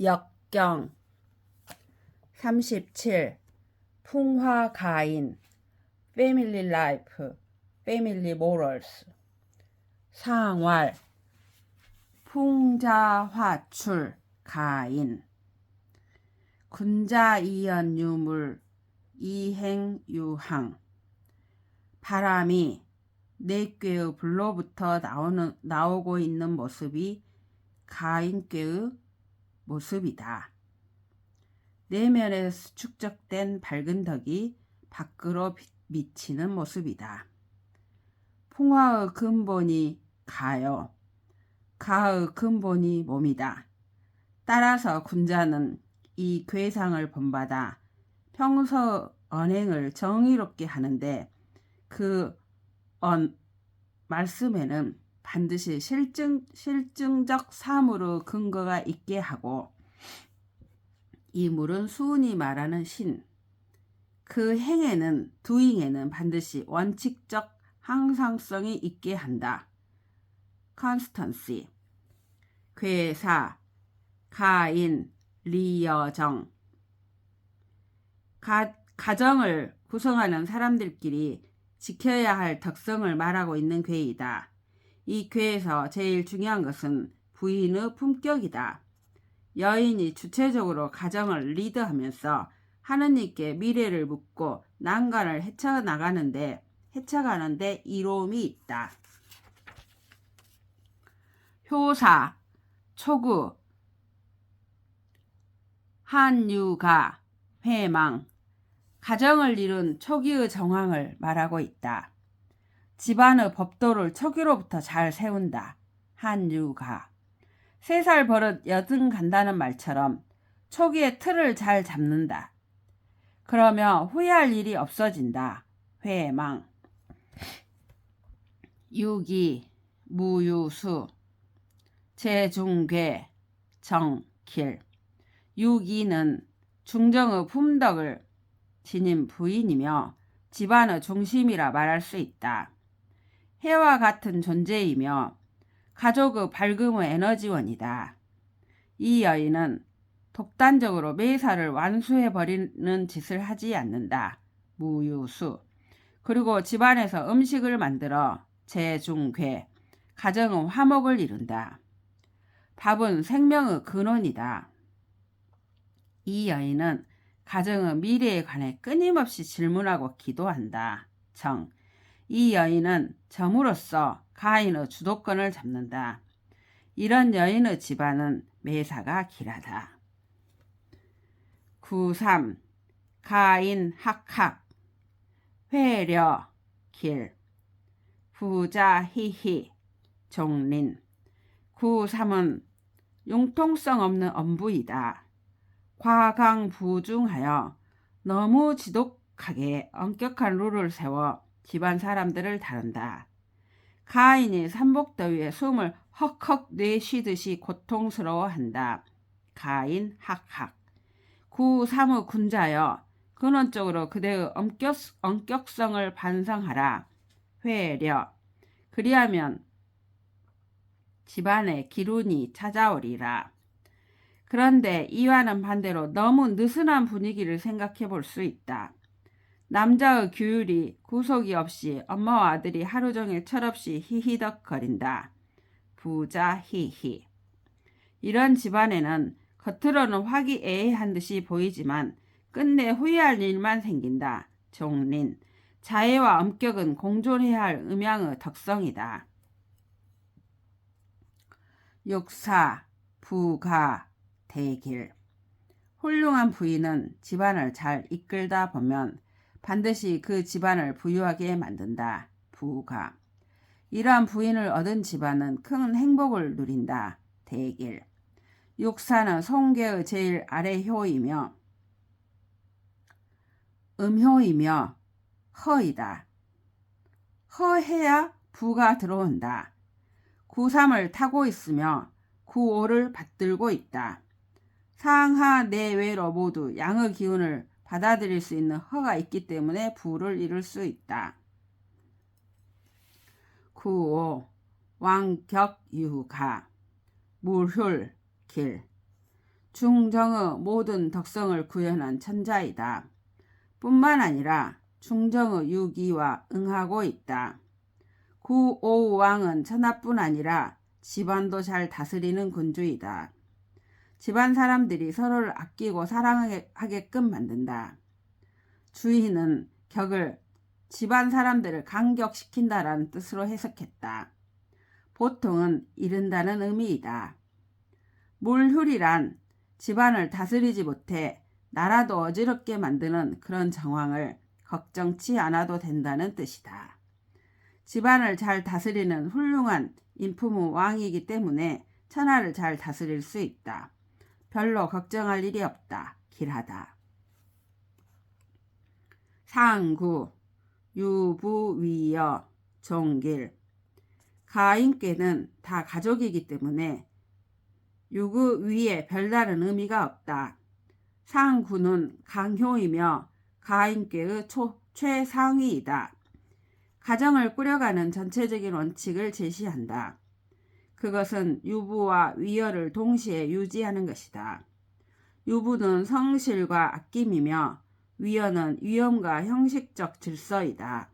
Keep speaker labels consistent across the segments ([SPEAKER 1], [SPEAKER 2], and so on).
[SPEAKER 1] 역경 37. 풍화가인 Family Life, Family Morals 상활 풍자화출 가인 군자이연유물 이행유항 바람이 내꾀의 불로부터 나오고 있는 모습이 가인꾀의 모습이다. 내면에서 축적된 밝은 덕이 밖으로 미치는 모습이다. 풍화의 근본이 가요. 가의 근본이 몸이다. 따라서 군자는 이 궤상을 본받아 평소 언행을 정의롭게 하는데 그 말씀에는 반드시 실증적 사물의 근거가 있게 하고 이 물은 수은이 말하는 신, 그 행에는 doing에는 반드시 원칙적 항상성이 있게 한다. constancy. 괴사, 가인, 리여정. 가정을 구성하는 사람들끼리 지켜야 할 덕성을 말하고 있는 괴이다. 이 괴에서 제일 중요한 것은 부인의 품격이다. 여인이 주체적으로 가정을 리드하면서 하느님께 미래를 묻고 난관을 헤쳐가는데 이로움이 있다. 효사, 초구, 한유가, 회망. 가정을 이룬 초기의 정황을 말하고 있다. 집안의 법도를 초기로부터 잘 세운다. 한유가. 3살 버릇 여든 간다는 말처럼 초기의 틀을 잘 잡는다. 그러면 후회할 일이 없어진다. 회망. 유기, 무유수, 재중괴, 정길. 유기는 중정의 품덕을 지닌 부인이며 집안의 중심이라 말할 수 있다. 해와 같은 존재이며 가족의 밝음의 에너지원이다. 이 여인은 독단적으로 매사를 완수해버리는 짓을 하지 않는다. 무유수. 그리고 집안에서 음식을 만들어 재중괴, 가정의 화목을 이룬다. 밥은 생명의 근원이다. 이 여인은 가정의 미래에 관해 끊임없이 질문하고 기도한다. 정. 이 여인은 점으로써 가인의 주도권을 잡는다. 이런 여인의 집안은 매사가 길하다. 93. 가인 학학 회려 길 부자 희희 종린 93은 융통성 없는 엄부이다. 과강부중하여 너무 지독하게 엄격한 룰을 세워 집안 사람들을 다룬다. 가인이 삼복더위에 숨을 헉헉 내쉬듯이 고통스러워한다. 가인 학학 93의 군자여 근원적으로 그대의 엄격성을 반성하라. 회려 그리하면 집안에 기운이 찾아오리라. 그런데 이와는 반대로 너무 느슨한 분위기를 생각해 볼 수 있다. 남자의 규율이 구속이 없이 엄마와 아들이 하루 종일 철없이 히히덕거린다. 부자 히히. 이런 집안에는 겉으로는 화기애애한 듯이 보이지만 끝내 후회할 일만 생긴다. 종린. 자애와 엄격은 공존해야 할 음양의 덕성이다. 64. 부가 대길. 훌륭한 부인은 집안을 잘 이끌다 보면 반드시 그 집안을 부유하게 만든다. 부가. 이러한 부인을 얻은 집안은 큰 행복을 누린다. 대길. 64는 송계의 제일 아래 효이며 음효이며 허이다. 허해야 부가 들어온다. 93을 타고 있으며 95를 받들고 있다. 상하 내외로 모두 양의 기운을 받아들일 수 있는 허가 있기 때문에 부를 이룰 수 있다. 95. 왕격유가 물휼 길. 중정의 모든 덕성을 구현한 천자이다. 뿐만 아니라 중정의 유기와 응하고 있다. 구오우왕은 천하뿐 아니라 집안도 잘 다스리는 군주이다. 집안 사람들이 서로를 아끼고 사랑하게끔 만든다. 주인은 격을 집안 사람들을 감격시킨다라는 뜻으로 해석했다. 보통은 이른다는 의미이다. 물효리란 집안을 다스리지 못해 나라도 어지럽게 만드는 그런 정황을 걱정치 않아도 된다는 뜻이다. 집안을 잘 다스리는 훌륭한 인품의 왕이기 때문에 천하를 잘 다스릴 수 있다. 별로 걱정할 일이 없다. 길하다. 상구, 유부위여, 종길. 가인께는 다 가족이기 때문에 유구 위에 별다른 의미가 없다. 상구는 강효이며 가인께의 최상위이다. 가정을 꾸려가는 전체적인 원칙을 제시한다. 그것은 유부와 위여를 동시에 유지하는 것이다. 유부는 성실과 아낌이며 위여는 위엄과 형식적 질서이다.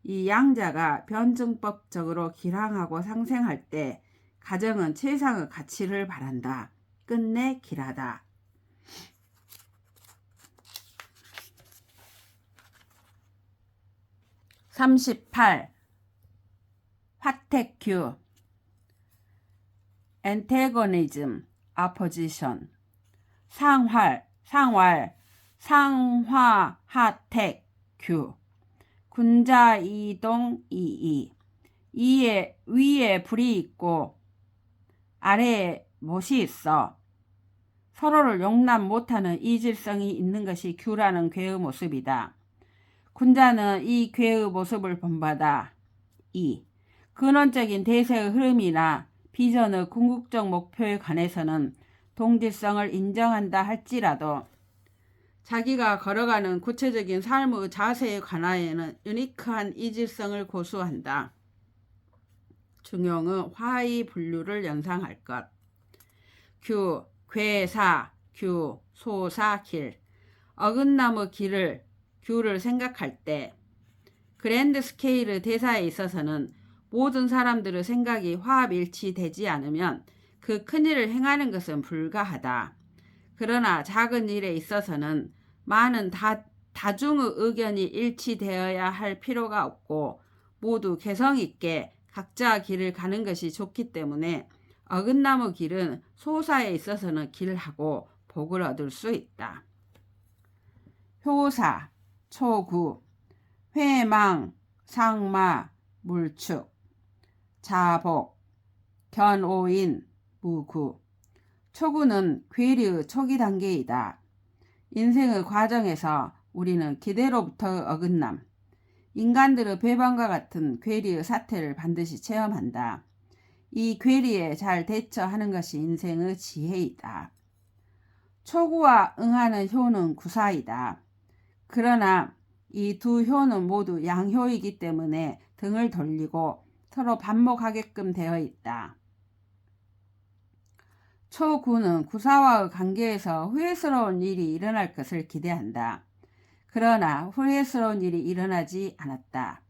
[SPEAKER 1] 이 양자가 변증법적으로 기량하고 상생할 때 가정은 최상의 가치를 바란다. 끝내 길하다. 38. 화택규 antagonism, opposition. 상활, 상화하택규 군자이동 이이. 이에 위에 불이 있고 아래에 못이 있어 서로를 용납 못하는 이질성이 있는 것이 규라는 괴의 모습이다. 군자는 이 괴의 모습을 본받아. 2. 근원적인 대세의 흐름이나 비전의 궁극적 목표에 관해서는 동질성을 인정한다 할지라도 자기가 걸어가는 구체적인 삶의 자세에 관하여는 유니크한 이질성을 고수한다. 중용의 화의 분류를 연상할 것. 규, 괴사, 규, 소사, 길. 어긋나무 길을, 규를 생각할 때 그랜드 스케일의 대사에 있어서는 모든 사람들의 생각이 화합일치되지 않으면 그 큰일을 행하는 것은 불가하다. 그러나 작은 일에 있어서는 많은 다중의 의견이 일치되어야 할 필요가 없고 모두 개성 있게 각자 길을 가는 것이 좋기 때문에 어긋나무 길은 소사에 있어서는 길하고 복을 얻을 수 있다. 효사, 초구, 회망, 상마, 물축, 자복, 견오인, 무구. 초구는 괴리의 초기 단계이다. 인생의 과정에서 우리는 기대로부터의 어긋남, 인간들의 배반과 같은 괴리의 사태를 반드시 체험한다. 이 괴리에 잘 대처하는 것이 인생의 지혜이다. 초구와 응하는 효는 구사이다. 그러나 이 두 효는 모두 양효이기 때문에 등을 돌리고 서로 반목하게끔 되어 있다. 초구는 구사와의 관계에서 후회스러운 일이 일어날 것을 기대한다. 그러나 후회스러운 일이 일어나지 않았다.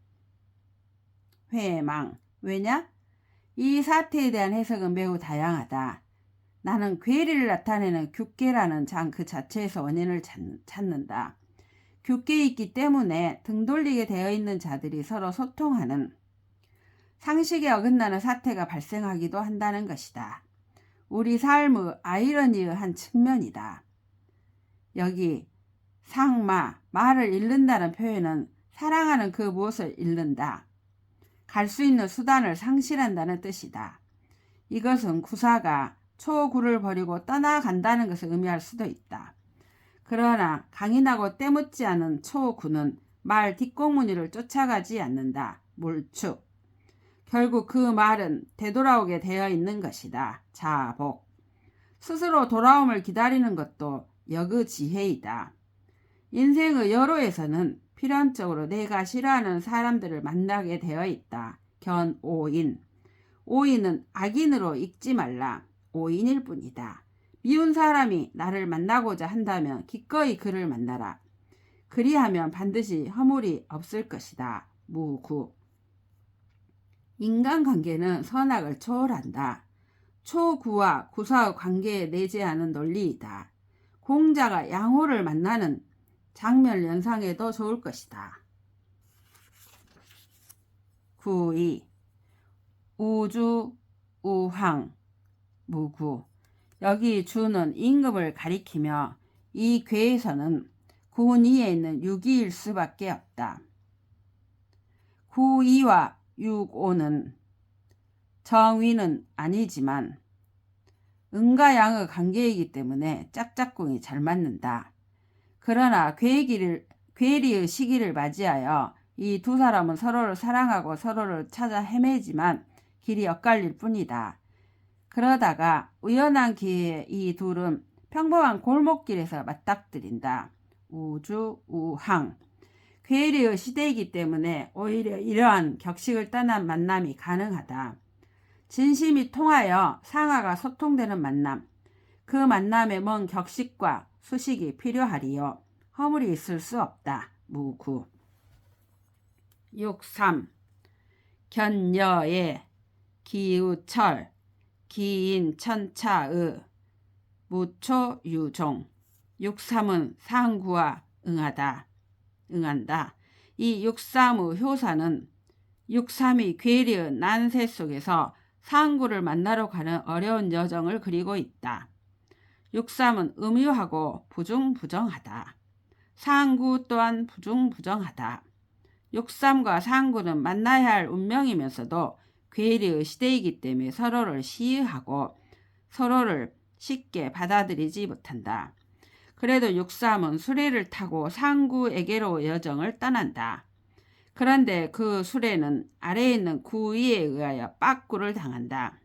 [SPEAKER 1] 회망. 왜냐? 이 사태에 대한 해석은 매우 다양하다. 나는 괴리를 나타내는 규계라는 장 그 자체에서 원인을 찾는다. 규계에 있기 때문에 등 돌리게 되어 있는 자들이 서로 소통하는 상식에 어긋나는 사태가 발생하기도 한다는 것이다. 우리 삶의 아이러니의 한 측면이다. 여기 상마, 말을 잃는다는 표현은 사랑하는 그 무엇을 잃는다. 갈 수 있는 수단을 상실한다는 뜻이다. 이것은 구사가 초구를 버리고 떠나간다는 것을 의미할 수도 있다. 그러나 강인하고 때묻지 않은 초구는 말 뒷공무니를 쫓아가지 않는다. 물축. 결국 그 말은 되돌아오게 되어 있는 것이다. 자복. 스스로 돌아옴을 기다리는 것도 역의 지혜이다. 인생의 여로에서는 필연적으로 내가 싫어하는 사람들을 만나게 되어 있다. 견오인. 오인은 악인으로 읽지 말라. 오인일 뿐이다. 미운 사람이 나를 만나고자 한다면 기꺼이 그를 만나라. 그리하면 반드시 허물이 없을 것이다. 무구. 인간관계는 선악을 초월한다. 초구와 구사의 관계에 내재하는 논리이다. 공자가 양호를 만나는 장면 연상해도 좋을 것이다. 9.2 우주, 우황, 무구. 여기 주는 임금을 가리키며 이 괴에서는 구2에 있는 6이일 수밖에 없다. 9.2와 6.5는 정의는 아니지만 음과 양의 관계이기 때문에 짝짝꿍이 잘 맞는다. 그러나 괴리의 시기를 맞이하여 이 두 사람은 서로를 사랑하고 서로를 찾아 헤매지만 길이 엇갈릴 뿐이다. 그러다가 우연한 기회에 이 둘은 평범한 골목길에서 맞닥뜨린다. 우주, 우항. 괴리의 시대이기 때문에 오히려 이러한 격식을 떠난 만남이 가능하다. 진심이 통하여 상하가 소통되는 만남. 그 만남에 먼 격식과 수식이 필요하리요. 허물이 있을 수 없다. 무구. 6.3 견여의 기우철 기인천차의 무초유종. 6.3은 상구와 응한다. 이 6.3의 효사는 6.3이 괴리의 난세 속에서 상구를 만나러 가는 어려운 여정을 그리고 있다. 6.3은 음유하고 부중부정하다. 상구 또한 부중부정하다. 6.3과 상구는 만나야 할 운명이면서도 괴리의 시대이기 때문에 서로를 시의하고 서로를 쉽게 받아들이지 못한다. 그래도 6.3은 수레를 타고 상구에게로 여정을 떠난다. 그런데 그 수레는 아래에 있는 9.2에 의하여 빠꾸를 당한다.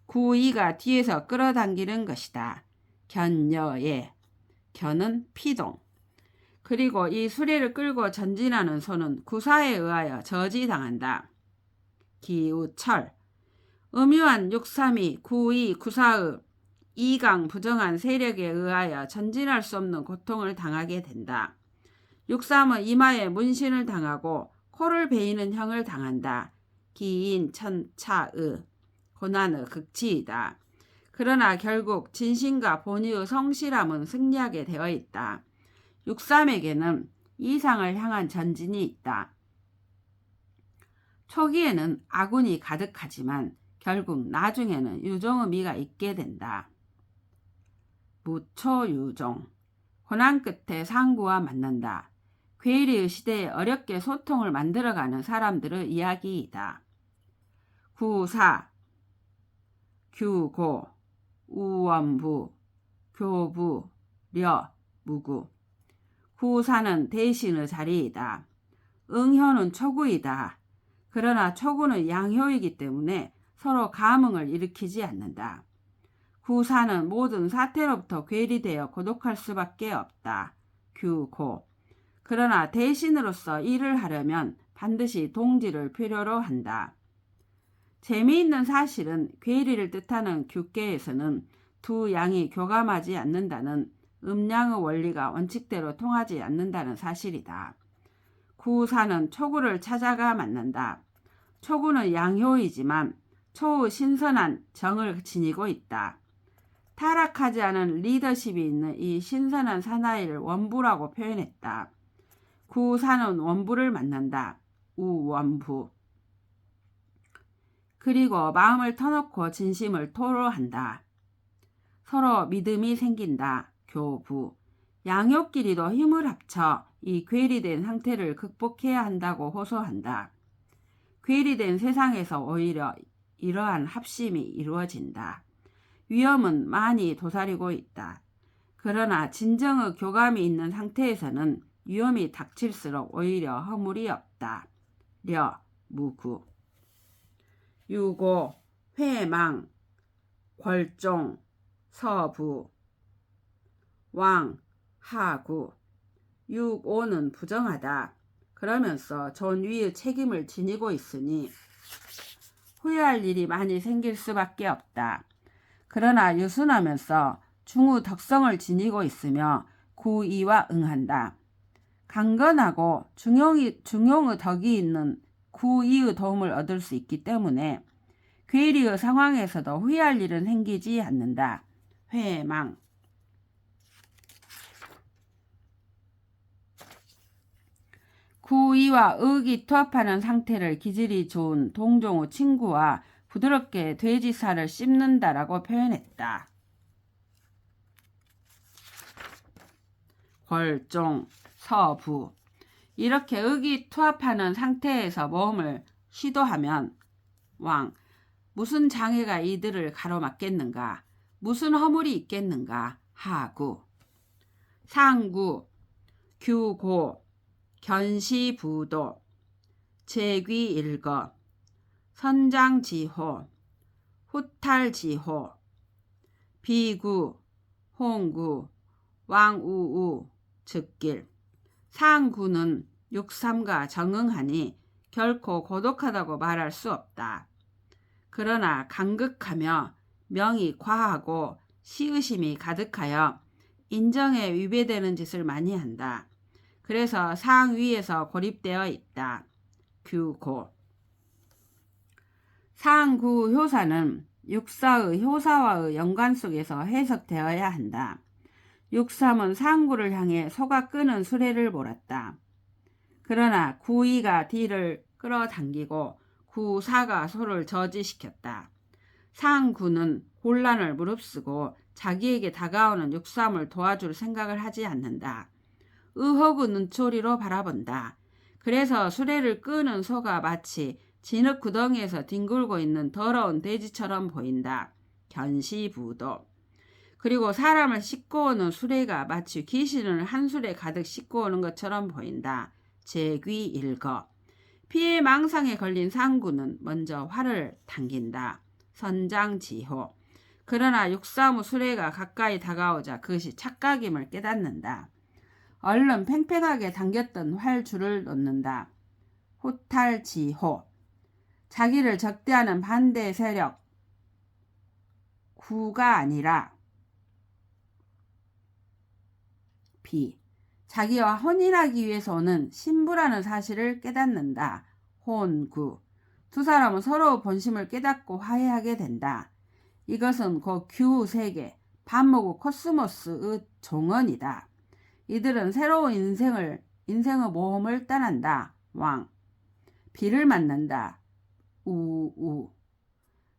[SPEAKER 1] 9.2가 뒤에서 끌어당기는 것이다. 견여에. 견은 피동. 그리고 이 수레를 끌고 전진하는 소는 구사에 의하여 저지당한다. 기우철. 음유한 6.3이 9.2, 구사의 이강 부정한 세력에 의하여 전진할 수 없는 고통을 당하게 된다. 6.3은 이마에 문신을 당하고 코를 베이는 형을 당한다. 기인 천차의 고난의 극치이다. 그러나 결국 진심과 본의의 성실함은 승리하게 되어 있다. 6.3에게는 이상을 향한 전진이 있다. 초기에는 아군이 가득하지만 결국 나중에는 유종의 미가 있게 된다. 무초유종. 고난 끝에 상구와 만난다. 괴리의 시대에 어렵게 소통을 만들어가는 사람들의 이야기이다. 구사, 규고, 우원부, 교부, 려, 무구. 구사는 대신의 자리이다. 응효는 초구이다. 그러나 초구는 양효이기 때문에 서로 감흥을 일으키지 않는다. 구사는 모든 사태로부터 괴리되어 고독할 수밖에 없다. 규고. 그러나 대신으로서 일을 하려면 반드시 동지를 필요로 한다. 재미있는 사실은 괴리를 뜻하는 규계에서는 두 양이 교감하지 않는다는 음양의 원리가 원칙대로 통하지 않는다는 사실이다. 구사는 초구를 찾아가 만난다. 초구는 양효이지만 초의 신선한 정을 지니고 있다. 타락하지 않은 리더십이 있는 이 신선한 사나이를 원부라고 표현했다. 구사는 원부를 만난다. 우원부. 그리고 마음을 터놓고 진심을 토로한다. 서로 믿음이 생긴다. 교부. 양효끼리도 힘을 합쳐 이 괴리된 상태를 극복해야 한다고 호소한다. 괴리된 세상에서 오히려 이러한 합심이 이루어진다. 위험은 많이 도사리고 있다. 그러나 진정의 교감이 있는 상태에서는 위험이 닥칠수록 오히려 허물이 없다. 려, 무구. 유고, 회망, 궐종, 서부, 왕, 하구. 6.5는 부정하다. 그러면서 존위의 책임을 지니고 있으니 후회할 일이 많이 생길 수밖에 없다. 그러나 유순하면서 중의 덕성을 지니고 있으며 구이와 응한다. 강건하고 중용의 덕이 있는 구이의 도움을 얻을 수 있기 때문에 괴리의 상황에서도 후회할 일은 생기지 않는다. 회망. 구이와 의기 투합하는 상태를 기질이 좋은 동종의 친구와 부드럽게 돼지살을 씹는다라고 표현했다. 골종, 서부. 이렇게 의기 투합하는 상태에서 모험을 시도하면 왕. 무슨 장애가 이들을 가로막겠는가? 무슨 허물이 있겠는가? 하구. 상구, 규고, 견시부도, 제귀일거, 선장지호, 후탈지호, 비구, 홍구, 왕우우, 즉길. 상구는 육삼과 정응하니 결코 고독하다고 말할 수 없다. 그러나 강극하며 명이 과하고 시의심이 가득하여 인정에 위배되는 짓을 많이 한다. 그래서 상위에서 고립되어 있다. 규고. 상구 효사는 육사의 효사와의 연관 속에서 해석되어야 한다. 육삼은 상구를 향해 소가 끄는 수레를 몰았다. 그러나 구이가 뒤를 끌어당기고 구사가 소를 저지시켰다. 상구는 혼란을 무릅쓰고 자기에게 다가오는 육삼을 도와줄 생각을 하지 않는다. 의혹의 눈초리로 바라본다. 그래서 수레를 끄는 소가 마치 진흙 구덩이에서 뒹굴고 있는 더러운 돼지처럼 보인다. 견시부도. 그리고 사람을 싣고 오는 수레가 마치 귀신을 한 수레 가득 싣고 오는 것처럼 보인다. 제귀일거. 피해망상에 걸린 상구는 먼저 활을 당긴다. 선장지호. 그러나 육사무 수레가 가까이 다가오자 그것이 착각임을 깨닫는다. 얼른 팽팽하게 당겼던 활줄을 놓는다. 후탈지호. 자기를 적대하는 반대 세력 구가 아니라 비. 자기와 혼인하기 위해서 오는 신부라는 사실을 깨닫는다. 혼구. 두 사람은 서로 본심을 깨닫고 화해하게 된다. 이것은 곧 규세계, 반모국 코스모스의 종언이다. 이들은 새로운 인생의 모험을 떠난다. 왕. 비를 만난다. 우우.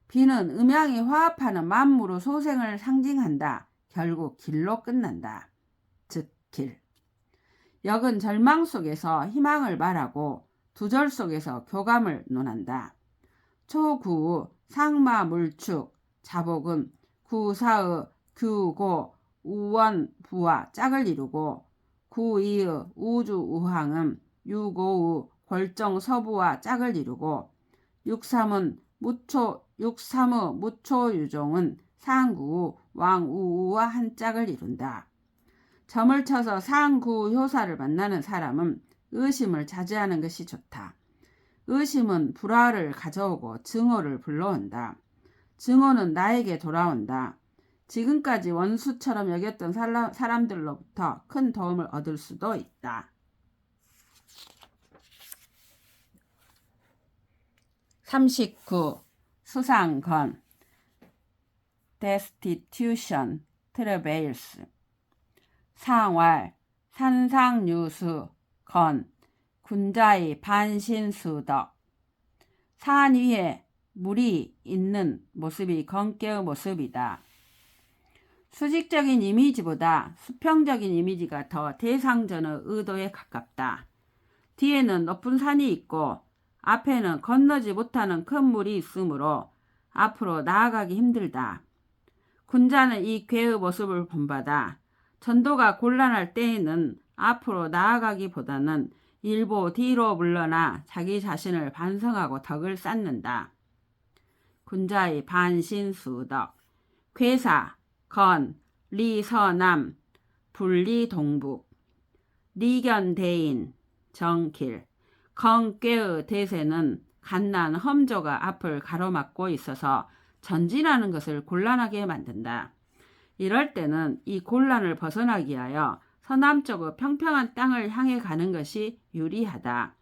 [SPEAKER 1] 비는 음양이 화합하는 만물의 소생을 상징한다. 결국 길로 끝난다. 즉 길. 역은 절망 속에서 희망을 말하고 두절 속에서 교감을 논한다. 초구, 상마, 물축, 자복은 구사의 규고, 우원, 부와 짝을 이루고 구이의 우주, 우항은 유고의 골정, 서부와 짝을 이루고 육삼의 무초, 유종은 상구, 왕우우와 한 짝을 이룬다. 점을 쳐서 상구 효사를 만나는 사람은 의심을 자제하는 것이 좋다. 의심은 불화를 가져오고 증오를 불러온다. 증오는 나에게 돌아온다. 지금까지 원수처럼 여겼던 사람들로부터 큰 도움을 얻을 수도 있다. 39. 수상건 destitution, travails. 상활, 산상유수, 건, 군자의 반신수덕. 산 위에 물이 있는 모습이 건깨의 모습이다. 수직적인 이미지보다 수평적인 이미지가 더 대상전의 의도에 가깝다. 뒤에는 높은 산이 있고 앞에는 건너지 못하는 큰 물이 있으므로 앞으로 나아가기 힘들다. 군자는 이 괴의 모습을 본받아 전도가 곤란할 때에는 앞으로 나아가기보다는 일보 뒤로 물러나 자기 자신을 반성하고 덕을 쌓는다. 군자의 반신수덕. 괴사, 건, 리서남, 분리동북. 리견대인, 정길. 건괴의 대세는 갓난 험조가 앞을 가로막고 있어서 전진하는 것을 곤란하게 만든다. 이럴 때는 이 곤란을 벗어나기 위하여 서남쪽의 평평한 땅을 향해 가는 것이 유리하다.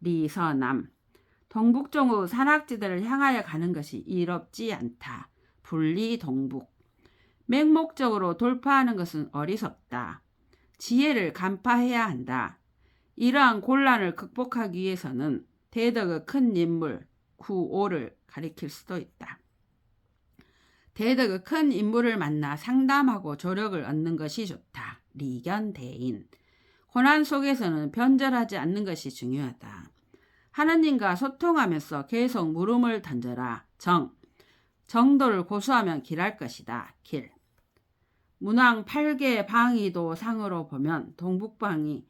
[SPEAKER 1] 리서남. 동북쪽의 산악지대를 향하여 가는 것이 이롭지 않다. 분리동북. 맹목적으로 돌파하는 것은 어리석다. 지혜를 간파해야 한다. 이러한 곤란을 극복하기 위해서는 대덕의 큰 인물, 구오를 가리킬 수도 있다. 대덕의 큰 인물을 만나 상담하고 조력을 얻는 것이 좋다. 리견대인. 고난 속에서는 변절하지 않는 것이 중요하다. 하느님과 소통하면서 계속 물음을 던져라. 정도를 고수하면 길할 것이다. 길. 문왕 8개 방위도 상으로 보면 동북방이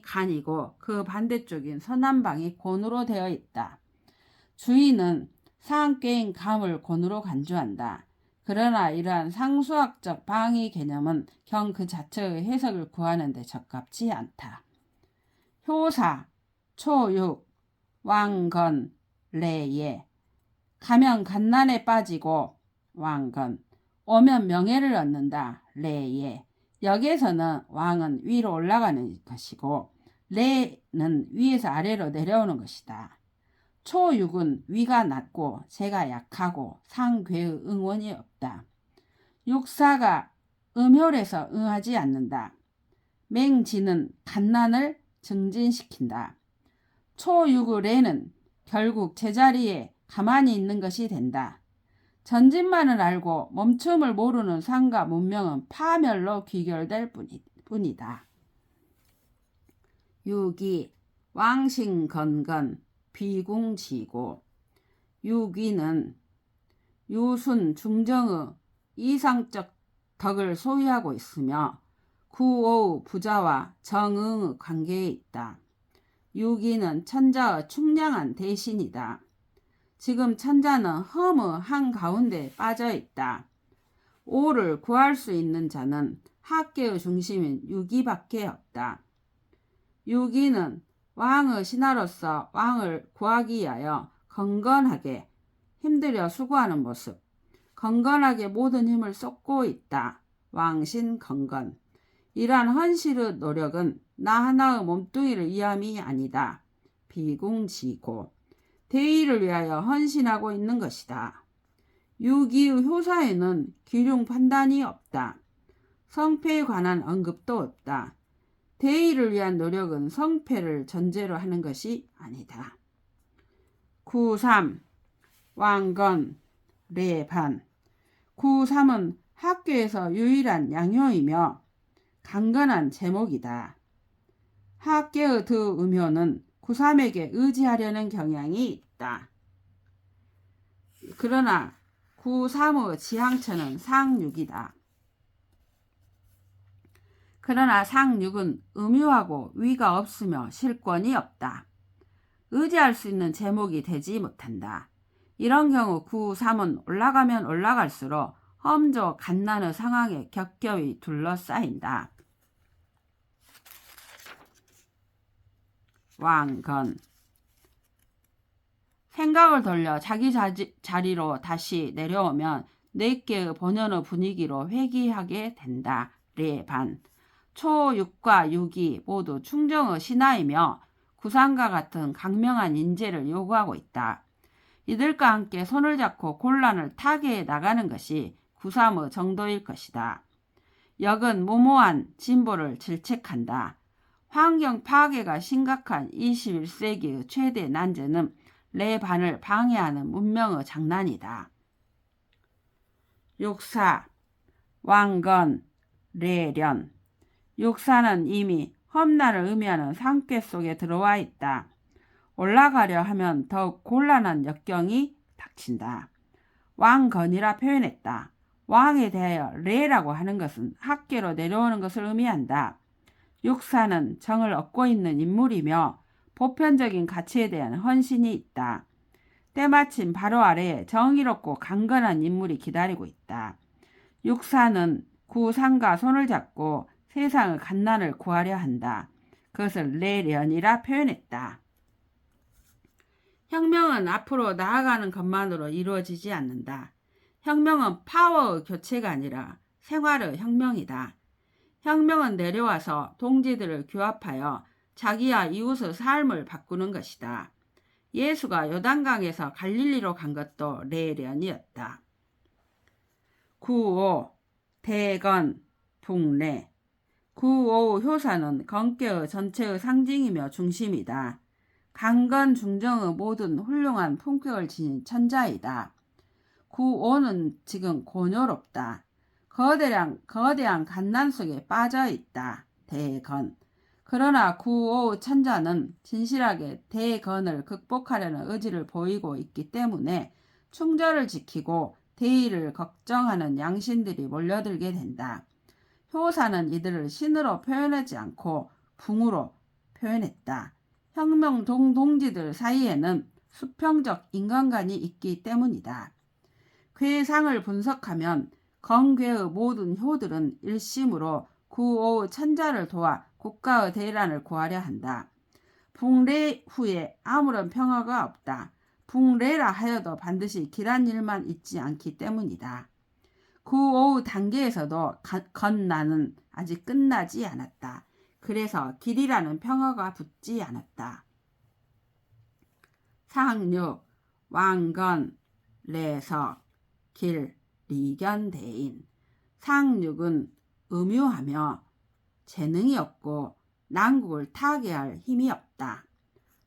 [SPEAKER 1] 간이고 그 반대쪽인 서남방이 곤으로 되어 있다. 주인은 상계인 감을 곤으로 간주한다. 그러나 이러한 상수학적 방위 개념은 경 그 자체의 해석을 구하는 데 적합치 않다. 효사, 초육, 왕건, 레예. 가면 갓난에 빠지고 왕건, 오면 명예를 얻는다. 레예. 여기에서는 왕은 위로 올라가는 것이고 레는 위에서 아래로 내려오는 것이다. 초육은 위가 낮고 재가 약하고 상괴의 응원이 없다. 육사가 음혈에서 응하지 않는다. 맹지는 갓난을 증진시킨다. 초육의 레는 결국 제자리에 가만히 있는 것이 된다. 전진만을 알고 멈춤을 모르는 상과 문명은 파멸로 귀결될 뿐이다. 유기, 왕신건건, 비궁지고. 유기는 유순, 중정의 이상적 덕을 소유하고 있으며 구오의 부자와 정응의 관계에 있다. 유기는 천자의 충량한 대신이다. 지금 천자는 험의 한가운데 빠져있다. 오를 구할 수 있는 자는 학계의 중심인 유기밖에 없다. 유기는 왕의 신하로서 왕을 구하기 위하여 건건하게 힘들여 수고하는 모습, 건건하게 모든 힘을 쏟고 있다. 왕신건건. 이러한 헌실의 노력은 나 하나의 몸뚱이를 위함이 아니다. 비궁지고. 대의를 위하여 헌신하고 있는 것이다. 유기의 효사에는 기륭 판단이 없다. 성패에 관한 언급도 없다. 대의를 위한 노력은 성패를 전제로 하는 것이 아니다. 구삼, 왕건, 레반. 구삼은 학교에서 유일한 양효이며 강건한 제목이다. 학계의 드 음효는 구삼에게 의지하려는 경향이 있다. 그러나 구삼의 지향처는 상육이다. 그러나 상육은 음유하고 위가 없으며 실권이 없다. 의지할 수 있는 제목이 되지 못한다. 이런 경우 구삼은 올라가면 올라갈수록 험조 갓난의 상황에 겹겹이 둘러싸인다. 왕건. 생각을 돌려 자기 자리로 다시 내려오면 네 개의 본연의 분위기로 회귀하게 된다. 레반. 초6과 6이 모두 충정의 신하이며 구상과 같은 강명한 인재를 요구하고 있다. 이들과 함께 손을 잡고 곤란을 타개해 나가는 것이 구삼의 정도일 것이다. 역은 무모한 진보를 질책한다. 환경 파괴가 심각한 21세기의 최대 난제는 레반을 방해하는 문명의 장난이다. 육사, 왕건, 레련. 육사는 이미 험난을 의미하는 상계 속에 들어와 있다. 올라가려 하면 더욱 곤란한 역경이 닥친다. 왕건이라 표현했다. 왕에 대하여 레라고 하는 것은 학계로 내려오는 것을 의미한다. 육사는 정을 얻고 있는 인물이며 보편적인 가치에 대한 헌신이 있다. 때마침 바로 아래에 정의롭고 강건한 인물이 기다리고 있다. 육사는 구상과 손을 잡고 세상의 갓난을 구하려 한다. 그것을 레련이라 표현했다. 혁명은 앞으로 나아가는 것만으로 이루어지지 않는다. 혁명은 파워의 교체가 아니라 생활의 혁명이다. 혁명은 내려와서 동지들을 규합하여 자기와 이웃의 삶을 바꾸는 것이다. 예수가 요단강에서 갈릴리로 간 것도 레련이었다. 9.5 대건, 붕례. 9.5 효사는 건계의 전체의 상징이며 중심이다. 강건 중정의 모든 훌륭한 품격을 지닌 천자이다. 9.5는 지금 곤욕롭다. 거대한 갓난 속에 빠져있다. 대건. 그러나 9.5 천자는 진실하게 대건을 극복하려는 의지를 보이고 있기 때문에 충절을 지키고 대의를 걱정하는 양신들이 몰려들게 된다. 효사는 이들을 신으로 표현하지 않고 붕으로 표현했다. 혁명 동지들 사이에는 수평적 인간관이 있기 때문이다. 괴상을 분석하면 건괴의 모든 효들은 일심으로 9.5 천자를 도와 국가의 대란을 구하려 한다. 붕례 후에 아무런 평화가 없다. 붕례라 하여도 반드시 길한 일만 있지 않기 때문이다. 9.5 단계에서도 건난은 아직 끝나지 않았다. 그래서 길이라는 평화가 붙지 않았다. 상륙, 왕건, 레석, 길, 리견대인. 상륙은 음유하며 재능이 없고 난국을 타개할 힘이 없다.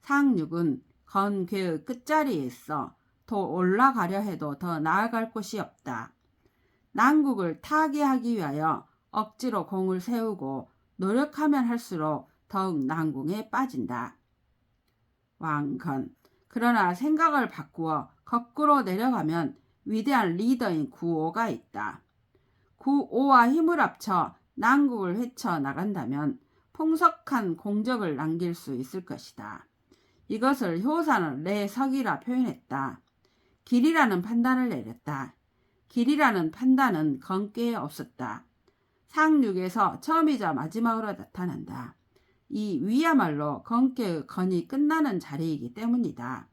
[SPEAKER 1] 상륙은 건괴의 끝자리에 있어 더 올라가려 해도 더 나아갈 곳이 없다. 난국을 타개하기 위하여 억지로 공을 세우고 노력하면 할수록 더욱 난궁에 빠진다. 왕건. 그러나 생각을 바꾸어 거꾸로 내려가면 위대한 리더인 9.5가 있다. 9.5와 힘을 합쳐 난국을 헤쳐나간다면 풍성한 공적을 남길 수 있을 것이다. 이것을 효사는 레석이라 표현했다. 길이라는 판단을 내렸다. 길이라는 판단은 건계에 없었다. 상륙에서 처음이자 마지막으로 나타난다. 이 위야말로 건계의 건이 끝나는 자리이기 때문이다.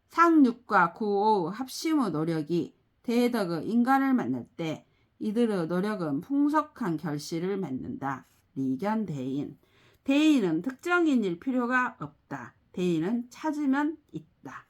[SPEAKER 1] 상륙과 9.5 합심의 노력이 대덕의 인간을 만날 때 이들의 노력은 풍성한 결실을 맺는다. 리견대인. 대인은 특정인일 필요가 없다. 대인은 찾으면 있다.